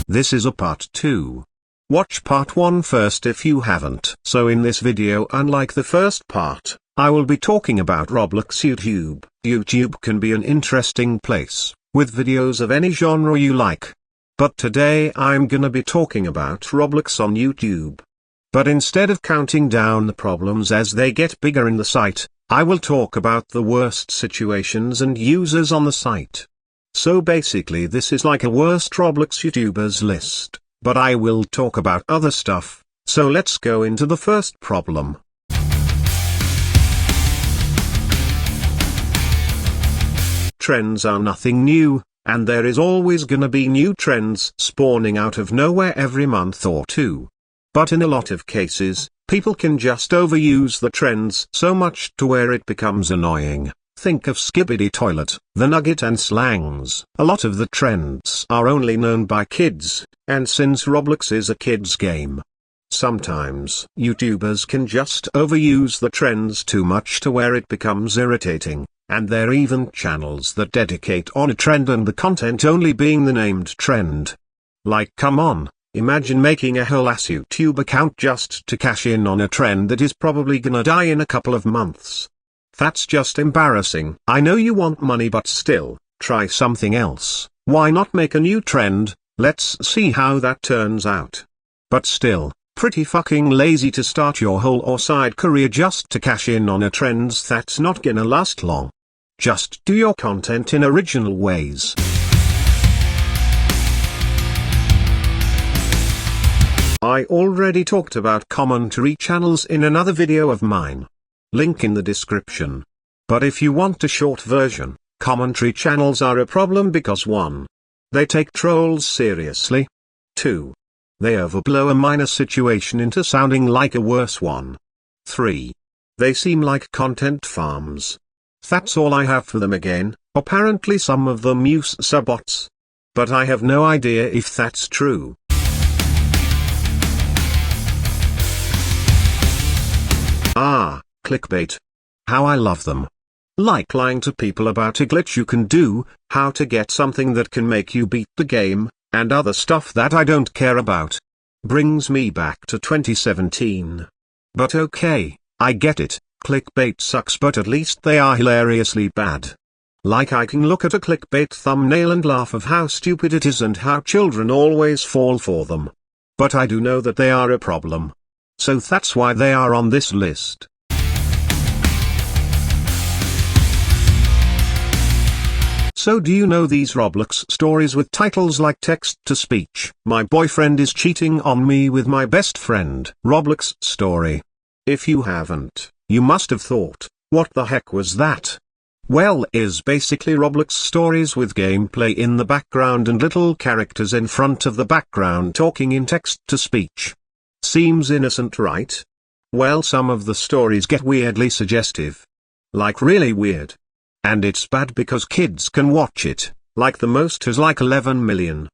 This is a part 2. Watch part 1 first if you haven't. So in this video, unlike the first part, I will be talking about Roblox YouTube. YouTube can be an interesting place, with videos of any genre you like. But today I'm gonna be talking about Roblox on YouTube. But instead of counting down the problems as they get bigger in the site, I will talk about the worst situations and users on the site. So basically this is like a worst Roblox YouTubers list, but I will talk about other stuff, so let's go into the first problem. Trends are nothing new, and there is always gonna be new trends spawning out of nowhere every month or two. But in a lot of cases, people can just overuse the trends so much to where it becomes annoying. Think of Skibidi Toilet, the Nugget and slangs. A lot of the trends are only known by kids, and since Roblox is a kids game, sometimes YouTubers can just overuse the trends too much to where it becomes irritating, and there are even channels that dedicate on a trend and the content only being the named trend. Like, come on, imagine making a whole ass YouTube account just to cash in on a trend that is probably gonna die in a couple of months. That's just embarrassing. I know you want money, but still, try something else. Why not make a new trend? Let's see how that turns out. But still, pretty fucking lazy to start your whole or side career just to cash in on a trend that's not gonna last long. Just do your content in original ways. I already talked about commentary channels in another video of mine. Link in the description. But if you want a short version, commentary channels are a problem because 1. They take trolls seriously. 2. They overblow a minor situation into sounding like a worse one. 3. They seem like content farms. That's all I have for them again. Apparently some of them use subbots. But I have no idea if that's true. Clickbait. How I love them. Like lying to people about a glitch you can do, how to get something that can make you beat the game, and other stuff that I don't care about. Brings me back to 2017. But okay, I get it, clickbait sucks, but at least they are hilariously bad. Like, I can look at a clickbait thumbnail and laugh of how stupid it is and how children always fall for them. But I do know that they are a problem. So that's why they are on this list. So do you know these Roblox stories with titles like text-to-speech? My boyfriend is cheating on me with my best friend. Roblox story. If you haven't, you must have thought, what the heck was that? Well, is basically Roblox stories with gameplay in the background and little characters in front of the background talking in text-to-speech. Seems innocent, right? Well, some of the stories get weirdly suggestive. Like really weird. And it's bad because kids can watch it, like the most is like 11 million.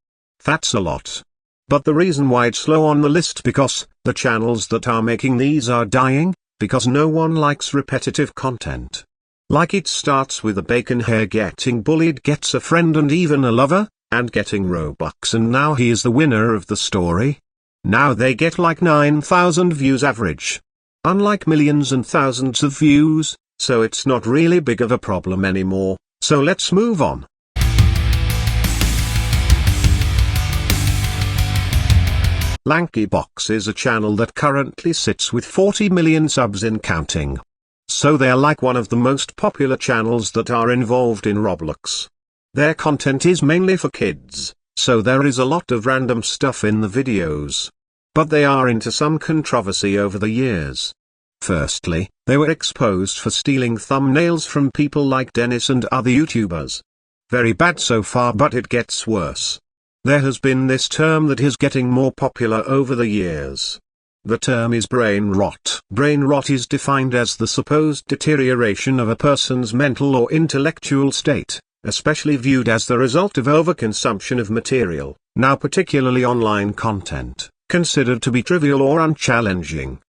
That's a lot. But the reason why it's low on the list because the channels that are making these are dying, because no one likes repetitive content. Like, it starts with a bacon hair getting bullied, gets a friend and even a lover, and getting Robux, and now he is the winner of the story. Now they get like 9,000 views average. Unlike millions and thousands of views. So it's not really big of a problem anymore, so let's move on. Lankybox is a channel that currently sits with 40 million subs in counting. So they're like one of the most popular channels that are involved in Roblox. Their content is mainly for kids, so there is a lot of random stuff in the videos. But they are into some controversy over the years. Firstly, they were exposed for stealing thumbnails from people like Dennis and other YouTubers. Very bad so far, but it gets worse. There has been this term that is getting more popular over the years. The term is brain rot. Brain rot is defined as the supposed deterioration of a person's mental or intellectual state, especially viewed as the result of overconsumption of material, now particularly online content, considered to be trivial or unchallenging.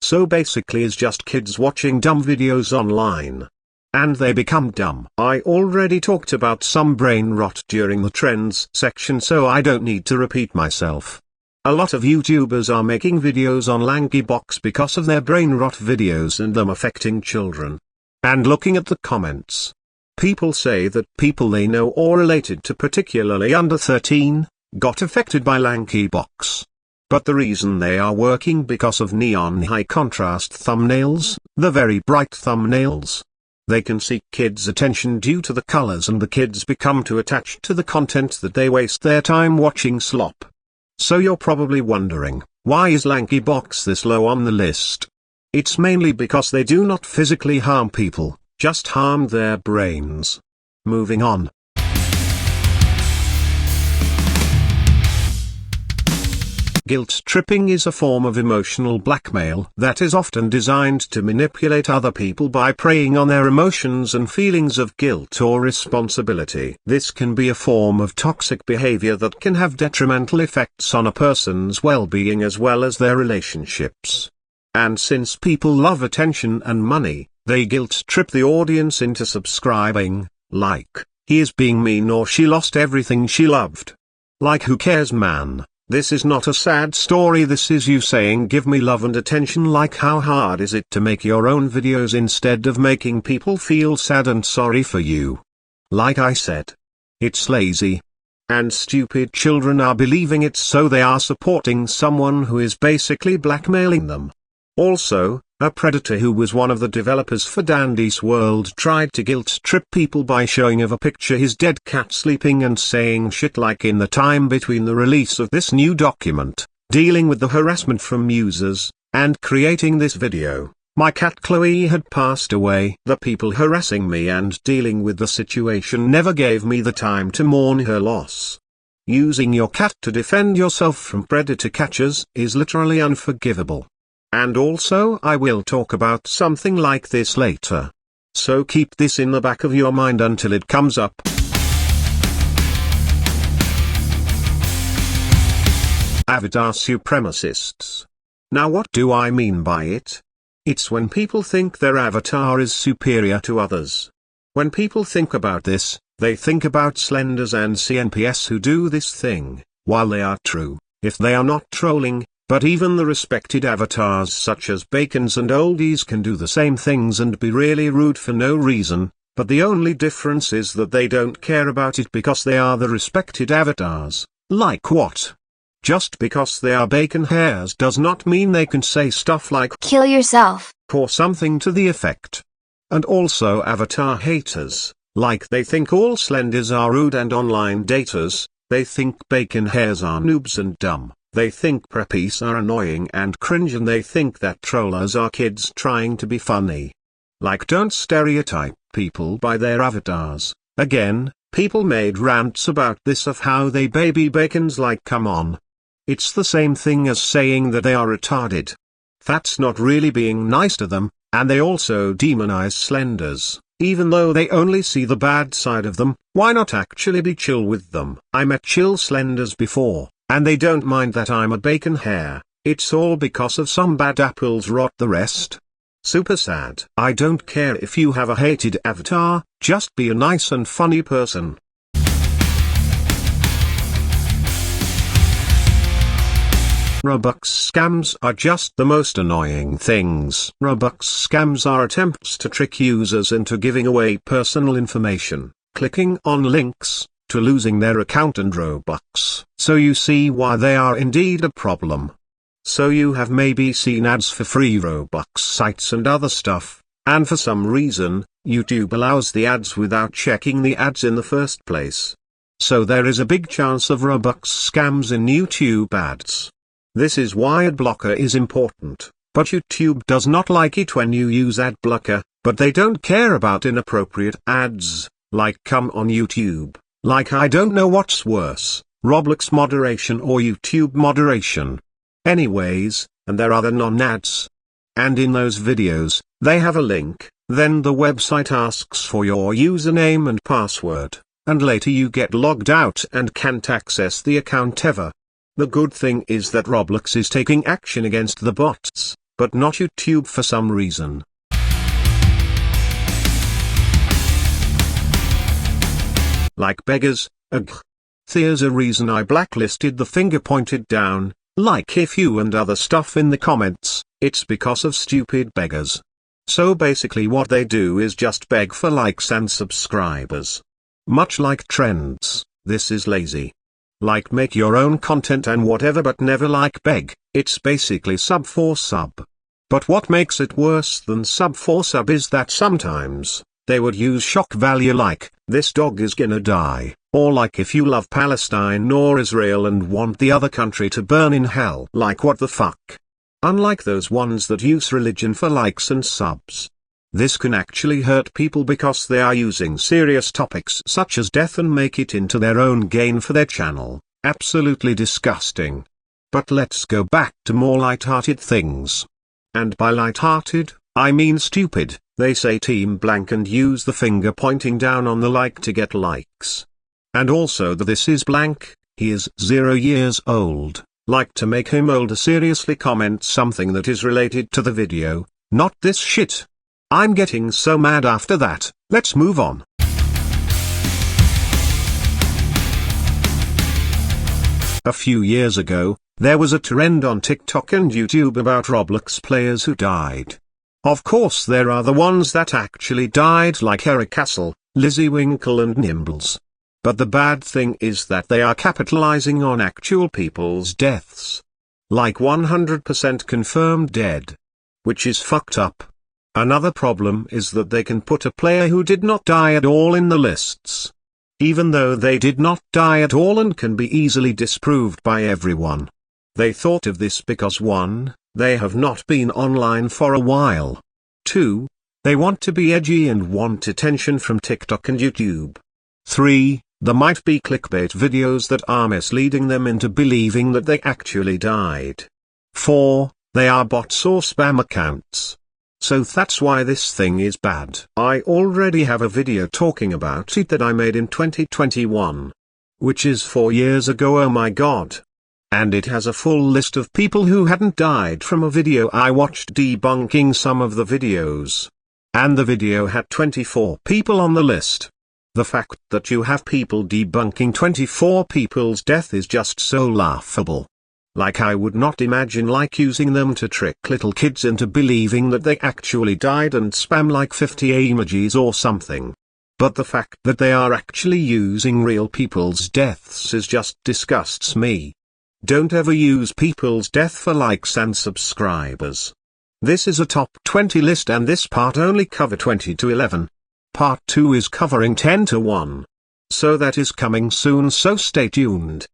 So basically it's just kids watching dumb videos online. and they become dumb. I already talked about some brain rot during the trends section, so I don't need to repeat myself. A lot of YouTubers are making videos on Lankybox because of their brain rot videos and them affecting children. And looking at the comments, people say that people they know or related to, particularly under 13, got affected by Lankybox. But the reason they are working because of neon high contrast thumbnails, the very bright thumbnails. They can seek kids' attention due to the colors, and the kids become too attached to the content that they waste their time watching slop. So you're probably wondering, why is Lankybox this low on the list? It's mainly because they do not physically harm people, just harm their brains. Moving on. Guilt tripping is a form of emotional blackmail that is often designed to manipulate other people by preying on their emotions and feelings of guilt or responsibility. This can be a form of toxic behavior that can have detrimental effects on a person's well-being as well as their relationships. And since people love attention and money, they guilt trip the audience into subscribing, like, he is being mean or she lost everything she loved. Like, who cares, man? This is not a sad story, this is you saying give me love and attention. Like, how hard is it to make your own videos instead of making people feel sad and sorry for you? Like I said, it's lazy. And stupid children are believing it, so they are supporting someone who is basically blackmailing them. Also, a predator who was one of the developers for Dandy's World tried to guilt trip people by showing of a picture his dead cat sleeping and saying shit like, in the time between the release of this new document, dealing with the harassment from users, and creating this video, my cat Chloe had passed away. The people harassing me and dealing with the situation never gave me the time to mourn her loss. Using your cat to defend yourself from predator catchers is literally unforgivable. And also, I will talk about something like this later. So keep this in the back of your mind until it comes up. Avatar supremacists. Now what do I mean by it? It's when people think their avatar is superior to others. When people think about this, they think about Slenders and CNPS who do this thing, while they are true, if they are not trolling. But even the respected avatars such as Bacons and Oldies can do the same things and be really rude for no reason, but the only difference is that they don't care about it because they are the respected avatars. Like what? Just because they are bacon hairs does not mean they can say stuff like "kill yourself" or something to the effect. And also avatar haters, like they think all Slenders are rude and online daters, they think bacon hairs are noobs and dumb. They think preppies are annoying and cringe, and they think that trollers are kids trying to be funny. Like, don't stereotype people by their avatars. Again, people made rants about this of how they baby bacons, like, come on. It's the same thing as saying that they are retarded. That's not really being nice to them, and they also demonize Slenders. Even though they only see the bad side of them, why not actually be chill with them? I met chill Slenders before. And they don't mind that I'm a bacon hair. It's all because of some bad apples rot the rest. Super sad. I don't care if you have a hated avatar, just be a nice and funny person. Robux scams are just the most annoying things. Robux scams are attempts to trick users into giving away personal information, clicking on links, to losing their account and Robux. So you see why they are indeed a problem. So you have maybe seen ads for free Robux sites and other stuff, and for some reason, YouTube allows the ads without checking the ads in the first place. So there is a big chance of Robux scams in YouTube ads. This is why ad blocker is important, but YouTube does not like it when you use ad blocker, but they don't care about inappropriate ads, like come on YouTube. Like, I don't know what's worse, Roblox moderation or YouTube moderation. Anyways, and there are the non-ads. And in those videos, they have a link, then the website asks for your username and password, and later you get logged out and can't access the account ever. The good thing is that Roblox is taking action against the bots, but not YouTube for some reason. Like beggars, ugh. There's a reason I blacklisted the finger pointed down, like if you and other stuff in the comments, it's because of stupid beggars. So basically what they do is just beg for likes and subscribers. Much like trends, this is lazy. Like make your own content and whatever but never like beg, it's basically sub for sub. But what makes it worse than sub for sub is that sometimes, they would use shock value like, this dog is gonna die, or like if you love Palestine or Israel and want the other country to burn in hell. Like what the fuck? Unlike those ones that use religion for likes and subs. This can actually hurt people because they are using serious topics such as death and make it into their own gain for their channel. Absolutely disgusting. But let's go back to more light-hearted things. And by light-hearted, I mean stupid. They say team blank and use the finger pointing down on the like to get likes. And also the this is blank, he is 0 years old, like to make him older seriously comment something that is related to the video, not this shit. I'm getting so mad after that, let's move on. A few years ago, there was a trend on TikTok and YouTube about Roblox players who died. Of course there are the ones that actually died like Eric Castle, Lizzie Winkle and Nimbles. But the bad thing is that they are capitalizing on actual people's deaths. Like 100% confirmed dead. Which is fucked up. Another problem is that they can put a player who did not die at all in the lists. Even though they did not die at all and can be easily disproved by everyone. They thought of this because 1, they have not been online for a while. 2, they want to be edgy and want attention from TikTok and YouTube. 3, there might be clickbait videos that are misleading them into believing that they actually died. 4, they are bots or spam accounts. So that's why this thing is bad. I already have a video talking about it that I made in 2021. Which is 4 years ago, oh my god. And it has a full list of people who hadn't died from a video I watched debunking some of the videos. And the video had 24 people on the list. The fact that you have people debunking 24 people's death is just so laughable. Like I would not imagine like using them to trick little kids into believing that they actually died and spam like 50 emojis or something. But the fact that they are actually using real people's deaths is just disgusts me. Don't ever use people's death for likes and subscribers. This is a top 20 list and this part only cover 20 to 11. Part 2 is covering 10 to 1. So that is coming soon, so stay tuned.